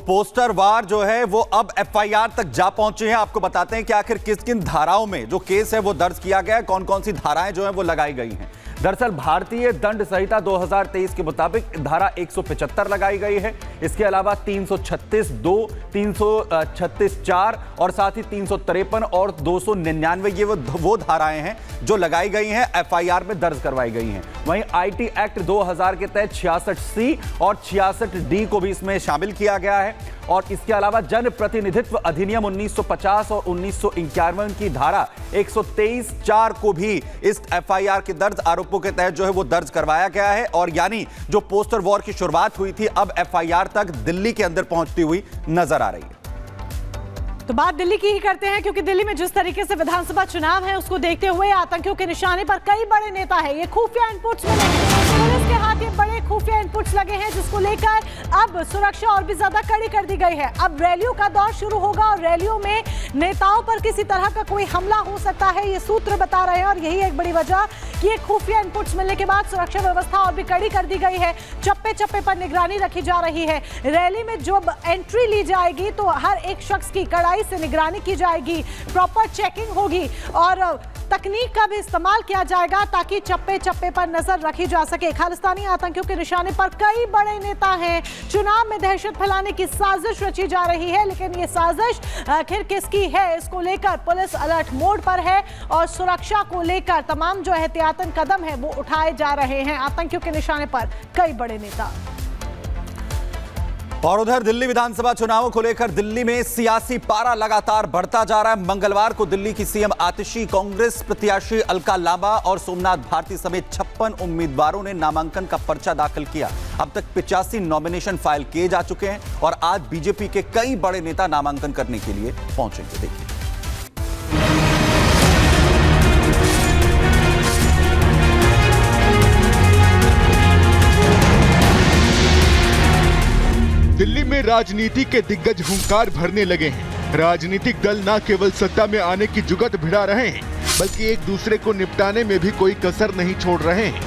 Poster वार जो है वो अब एफआईआर तक जा पहुंचे हैं। आपको बताते हैं कि आखिर किन किन धाराओं में जो केस है वो दर्ज किया गया है, कौन कौन सी धाराएं जो है वो लगाई गई हैं। दरअसल भारतीय दंड संहिता 2023 के मुताबिक धारा 175 लगाई गई है। इसके अलावा 336(2), 336(4) और साथ ही 353 और 299 ये वो धाराएं हैं जो लगाई गई हैं, एफआईआर में दर्ज करवाई गई हैं। वहीं आईटी एक्ट 2000 के तहत 66C और 66D को भी इसमें शामिल किया गया है। और इसके अलावा जन प्रतिनिधित्व अधिनियम 1950 और 1951 की धारा 123(4) को भी इस एफआईआर के दर्ज आरोपों के तहत जो है वो दर्ज करवाया गया है। और यानी जो पोस्टर वॉर की शुरुआत हुई थी अब एफआईआर तक दिल्ली के अंदर पहुंचती हुई नजर आ रही है। तो बात दिल्ली की ही करते हैं, क्योंकि दिल्ली में जिस तरीके से विधानसभा चुनाव है उसको देखते हुए आतंकियों के निशाने पर कई बड़े नेता हैं। ये खुफिया इनपुट्स मिले, पुलिस के हाथ ये बड़े खुफिया इनपुट्स लगे हैं जिसको लेकर अब सुरक्षा और भी ज्यादा कड़ी कर दी गई है। अब रैलियों का दौर शुरू होगा और रैलियों में नेताओं पर किसी तरह का कोई हमला हो सकता है, ये सूत्र बता रहे हैं। और यही एक बड़ी वजह कि खुफिया इनपुट्स मिलने के बाद सुरक्षा व्यवस्था और भी कड़ी कर दी गई है। चप्पे चप्पे पर निगरानी रखी जा रही है। रैली में जब एंट्री ली जाएगी तो हर एक शख्स की कड़ाई से निगरानी की जाएगी, प्रॉपर चेकिंग होगी और तकनीक का भी इस्तेमाल किया जाएगा ताकि चप्पे चप्पे पर नजर रखी जा सके। खालिस्तानी आतंकियों के निशाने पर कई बड़े नेता हैं। चुनाव में दहशत फैलाने की साजिश रची जा रही है, लेकिन ये साजिश आखिर किसकी है इसको लेकर पुलिस अलर्ट मोड पर है और सुरक्षा को लेकर तमाम जो एहतियातन कदम है वो उठाए जा रहे हैं। आतंकियों के निशाने पर कई बड़े नेता। और उधर दिल्ली विधानसभा चुनावों को लेकर दिल्ली में सियासी पारा लगातार बढ़ता जा रहा है। मंगलवार को दिल्ली की सीएम आतिशी, कांग्रेस प्रत्याशी अलका लांबा और सोमनाथ भारती समेत 56 उम्मीदवारों ने नामांकन का पर्चा दाखिल किया। अब तक 85 नॉमिनेशन फाइल किए जा चुके हैं और आज बीजेपी के कई बड़े नेता नामांकन करने के लिए पहुंचेंगे। देखिए, दिल्ली में राजनीति के दिग्गज हुंकार भरने लगे हैं। राजनीतिक दल न केवल सत्ता में आने की जुगत भिड़ा रहे हैं, बल्कि एक दूसरे को निपटाने में भी कोई कसर नहीं छोड़ रहे हैं।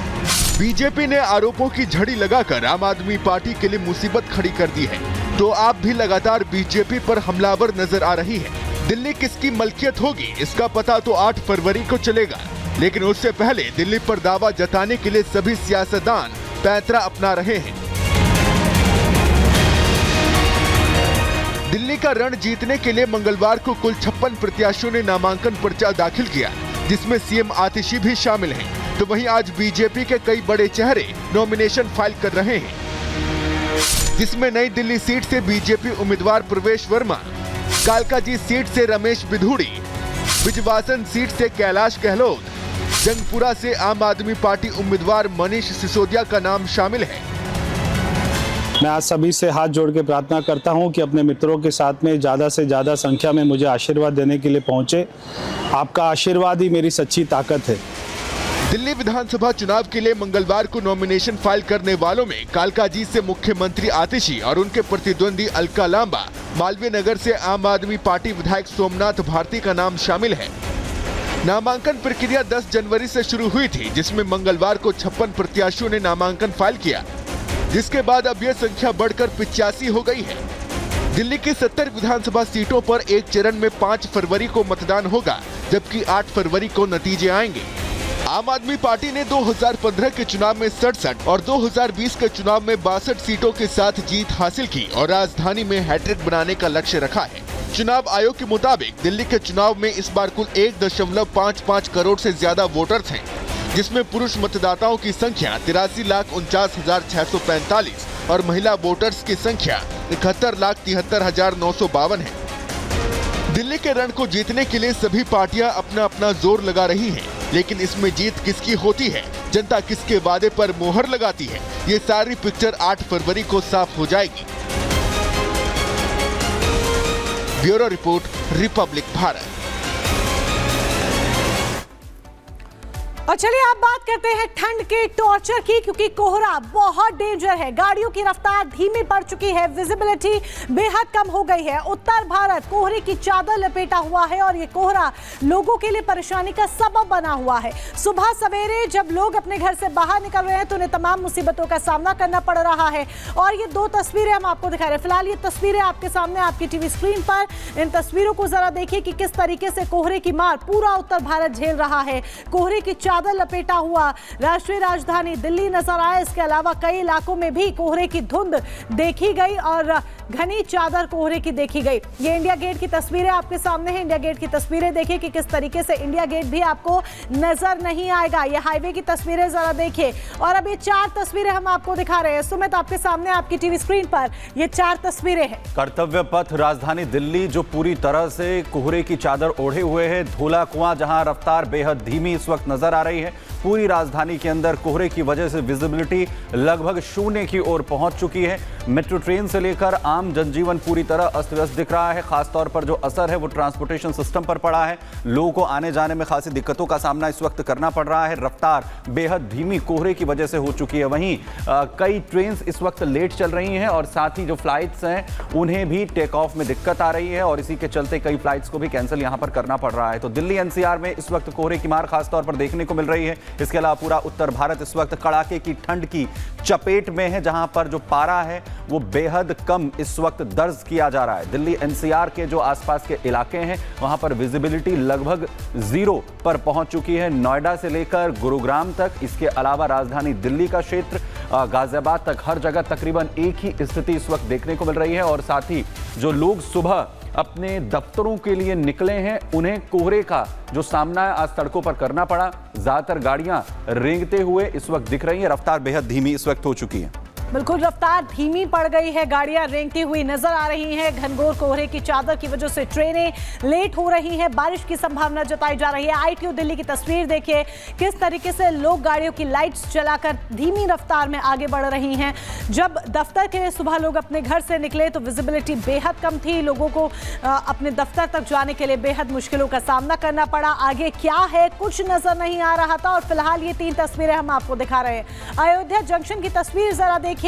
बीजेपी ने आरोपों की झड़ी लगाकर आम आदमी पार्टी के लिए मुसीबत खड़ी कर दी है, तो आप भी लगातार बीजेपी पर हमलावर नजर आ रही है। दिल्ली किसकी मलकियत होगी इसका पता तो 8 फरवरी को चलेगा, लेकिन उससे पहले दिल्ली पर दावा जताने के लिए सभी सियासतदान पैंतरा अपना रहे हैं। दिल्ली का रण जीतने के लिए मंगलवार को कुल 56 प्रत्याशियों ने नामांकन पर्चा दाखिल किया, जिसमें सीएम आतिशी भी शामिल हैं। तो वहीं आज बीजेपी के कई बड़े चेहरे नॉमिनेशन फाइल कर रहे हैं, जिसमें नई दिल्ली सीट से बीजेपी उम्मीदवार प्रवेश वर्मा, कालकाजी सीट से रमेश बिधूड़ी, बिजवासन सीट से कैलाश गहलोत, जंगपुरा से आम आदमी पार्टी उम्मीदवार मनीष सिसोदिया का नाम शामिल है। मैं आज सभी से हाथ जोड़ के प्रार्थना करता हूं कि अपने मित्रों के साथ में ज़्यादा से ज़्यादा संख्या में मुझे आशीर्वाद देने के लिए पहुंचे। आपका आशीर्वाद ही मेरी सच्ची ताकत है। दिल्ली विधानसभा चुनाव के लिए मंगलवार को नॉमिनेशन फाइल करने वालों में कालकाजी से मुख्यमंत्री आतिशी और उनके प्रतिद्वंदी अलका लांबा, मालवीय नगर से आम आदमी पार्टी विधायक सोमनाथ भारती का नाम शामिल है। नामांकन प्रक्रिया 10 जनवरी से शुरू हुई थी, जिसमें मंगलवार को 56 प्रत्याशियों ने नामांकन फाइल किया, जिसके बाद अब यह संख्या बढ़कर 85 हो गई है। दिल्ली की 70 विधानसभा सीटों पर एक चरण में 5 फरवरी को मतदान होगा, जबकि 8 फरवरी को नतीजे आएंगे। आम आदमी पार्टी ने 2015 के चुनाव में 67 और 2020 के चुनाव में 62 सीटों के साथ जीत हासिल की और राजधानी में हैट्रिक बनाने का लक्ष्य रखा है। चुनाव आयोग के मुताबिक दिल्ली के चुनाव में इस बार कुल 1.55 करोड़ से ज्यादा वोटर्स हैं, जिसमें पुरुष मतदाताओं की संख्या 83,49,645 और महिला वोटर्स की संख्या 71,73,952 है। दिल्ली के रण को जीतने के लिए सभी पार्टियां अपना अपना जोर लगा रही हैं, लेकिन इसमें जीत किसकी होती है, जनता किसके वादे पर मोहर लगाती है, ये सारी पिक्चर 8 फरवरी को साफ हो जाएगी। Bureau report, Republic Bharat. और चलिए आप बात करते हैं ठंड के टॉर्चर की, क्योंकि कोहरा बहुत डेंजर है। गाड़ियों की रफ्तार धीमी पड़ चुकी है, विजिबिलिटी बेहद कम हो गई है। उत्तर भारत कोहरे की चादर लपेटा हुआ है और ये कोहरा लोगों के लिए परेशानी का सबब बना हुआ है। सुबह सवेरे जब लोग अपने घर से बाहर निकल रहे हैं तो उन्हें तमाम मुसीबतों का सामना करना पड़ रहा है। और ये दो तस्वीरें हम आपको दिखा रहे हैं। फिलहाल ये तस्वीरें आपके सामने आपकी टीवी स्क्रीन पर। इन तस्वीरों को जरा देखिए कि किस तरीके से कोहरे की मार पूरा उत्तर भारत झेल रहा है। कोहरे की चादर लपेटा हुआ राष्ट्रीय राजधानी दिल्ली नजर आया। इसके अलावा कई इलाकों में भी कोहरे की धुंध देखी गई और घनी चादर कोहरे की देखी गई। ये इंडिया गेट की तस्वीरें आपके सामने हैं। इंडिया गेट की तस्वीरें देखिए कि किस तरीके से इंडिया गेट भी आपको नजर नहीं आएगा। ये हाईवे की तस्वीरें जरा देखिए। और अब ये 4 तस्वीरें हम आपको दिखा रहे हैं। सुमित, आपके सामने आपकी टीवी स्क्रीन पर ये 4 तस्वीरें हैं। कर्तव्य पथ राजधानी दिल्ली जो पूरी तरह से कोहरे की चादर ओढ़े हुए है। धौला कुआं जहां रफ्तार बेहद धीमी इस वक्त नजर आ रही है। पूरी राजधानी के अंदर कोहरे की वजह से विजिबिलिटी लगभग 0 की ओर पहुंच चुकी है। मेट्रो ट्रेन से लेकर आम जनजीवन पूरी तरह अस्त व्यस्त दिख रहा है। खासतौर पर जो असर है वो ट्रांसपोर्टेशन सिस्टम पर पड़ा है। लोगों को आने जाने में खासी दिक्कतों का सामना इस वक्त करना पड़ रहा है। रफ्तार बेहद धीमी कोहरे की वजह से हो चुकी है। वहीं कई ट्रेन इस वक्त लेट चल रही हैं और साथ ही जो फ्लाइट्स हैं उन्हें भी टेक ऑफ में दिक्कत आ रही है और इसी के चलते कई फ्लाइट्स को भी कैंसिल यहां पर करना पड़ रहा है। तो दिल्ली एनसीआर में इस वक्त कोहरे की मार खासतौर पर देखने को मिल रही है। इसके अलावा पूरा उत्तर भारत इस वक्त कड़ाके की ठंड की चपेट में है, जहां पर जो पारा है वो बेहद कम इस वक्त दर्ज किया जा रहा है। दिल्ली एनसीआर के जो आसपास के इलाके हैं वहां पर विजिबिलिटी लगभग 0 पर पहुंच चुकी है। नोएडा से लेकर गुरुग्राम तक, इसके अलावा राजधानी दिल्ली का क्षेत्र गाजियाबाद तक, हर जगह तकरीबन एक ही स्थिति इस वक्त देखने को मिल रही है। और साथ ही जो लोग सुबह अपने दफ्तरों के लिए निकले हैं उन्हें कोहरे का जो सामना है आज सड़कों पर करना पड़ा। ज्यादातर गाड़ियां रेंगते हुए इस वक्त दिख रही हैं। रफ्तार बेहद धीमी इस वक्त हो चुकी है। बिल्कुल रफ्तार धीमी पड़ गई है, गाड़ियां रेंगती हुई नजर आ रही हैं। घनघोर कोहरे की चादर की वजह से ट्रेनें लेट हो रही हैं। बारिश की संभावना जताई जा रही है। आईटीओ दिल्ली की तस्वीर देखिए किस तरीके से लोग गाड़ियों की लाइट्स जलाकर धीमी रफ्तार में आगे बढ़ रही हैं। जब दफ्तर के लिए सुबह लोग अपने घर से निकले तो विजिबिलिटी बेहद कम थी। लोगों को अपने दफ्तर तक जाने के लिए बेहद मुश्किलों का सामना करना पड़ा। आगे क्या है कुछ नजर नहीं आ रहा था। और फिलहाल ये 3 तस्वीरें हम आपको दिखा रहे हैं। अयोध्या जंक्शन की तस्वीर जरा देखिए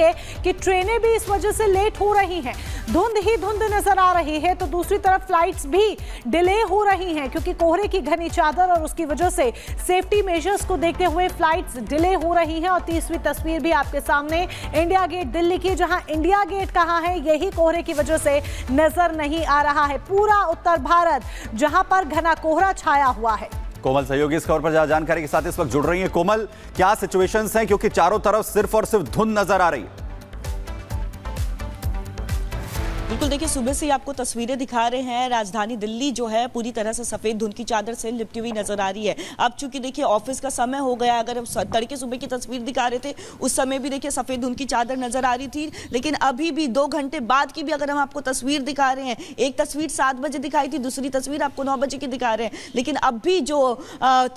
कि ट्रेनें भी इस वजह से लेट हो रही हैं। धुंध ही धुंध नजर आ रही है तो दूसरी तरफ फ्लाइट्स भी डिले हो रही हैं, क्योंकि कोहरे की घनी चादर और उसकी वजह से सेफ्टी मेजर्स को देखते हुए फ्लाइट्स डिले हो रही हैं। और तीसरी तस्वीर भी आपके सामने इंडिया गेट दिल्ली की, जहां इंडिया गेट कहां है यही कोहरे की वजह से नजर नहीं आ रहा है। पूरा उत्तर भारत जहां पर घना कोहरा छाया हुआ है। कोमल सहयोगी इस खबर पर जानकारी के साथ इस वक्त जुड़ रही हैं। कोमल, क्या सिचुएशंस हैं, क्योंकि चारों तरफ सिर्फ और सिर्फ धुंध नजर आ रही है? बिल्कुल, देखिए सुबह से आपको तस्वीरें दिखा रहे हैं। राजधानी दिल्ली जो है पूरी तरह से सफेद धुंध की चादर से लिपटी हुई नजर आ रही है। अब चूंकि देखिए ऑफिस का समय हो गया, अगर हम तड़के सुबह की तस्वीर दिखा रहे थे उस समय भी देखिए सफेद धुंध की चादर नजर आ रही थी, लेकिन अभी भी 2 घंटे बाद की भी अगर हम आपको तस्वीर दिखा रहे हैं, एक तस्वीर 7 बजे दिखाई थी, दूसरी तस्वीर आपको 9 बजे की दिखा रहे हैं, लेकिन अब भी जो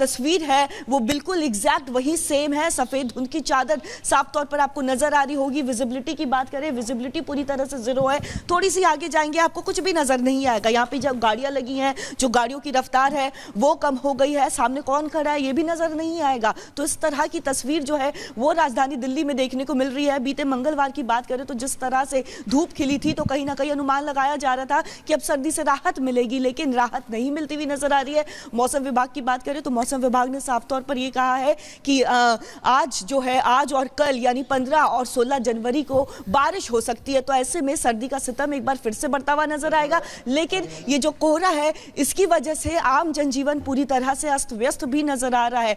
तस्वीर है वो बिल्कुल एग्जैक्ट वही सेम है। सफेद धुंध की चादर साफ तौर पर आपको नजर आ रही होगी। विजिबिलिटी की बात करें, विजिबिलिटी पूरी तरह से 0 है। थोड़ी सी आगे जाएंगे आपको कुछ भी नजर नहीं आएगा। यहाँ पे जब गाड़ियां लगी हैं, जो गाड़ियों की रफ्तार है वो कम हो गई है। सामने कौन खड़ा है ये भी नजर नहीं आएगा। तो इस तरह की तस्वीर जो है वो राजधानी दिल्ली में देखने को मिल रही है। बीते मंगलवार की बात करें तो जिस तरह से धूप खिली थी तो कहीं ना कहीं अनुमान लगाया जा रहा था कि अब सर्दी से राहत मिलेगी, लेकिन राहत नहीं मिलती हुई नजर आ रही है। मौसम विभाग की बात करें तो मौसम विभाग ने साफ तौर पर यह कहा है कि आज जो है, आज और कल यानी 15 और 16 जनवरी को बारिश हो सकती है। तो ऐसे में सर्दी का सितम एक बार फिर से बढ़ता हुआ नजर आएगा। लेकिन ये जो कोहरा है इसकी वजह से आम जनजीवन पूरी तरह से अस्त व्यस्त भी नजर आ रहा है।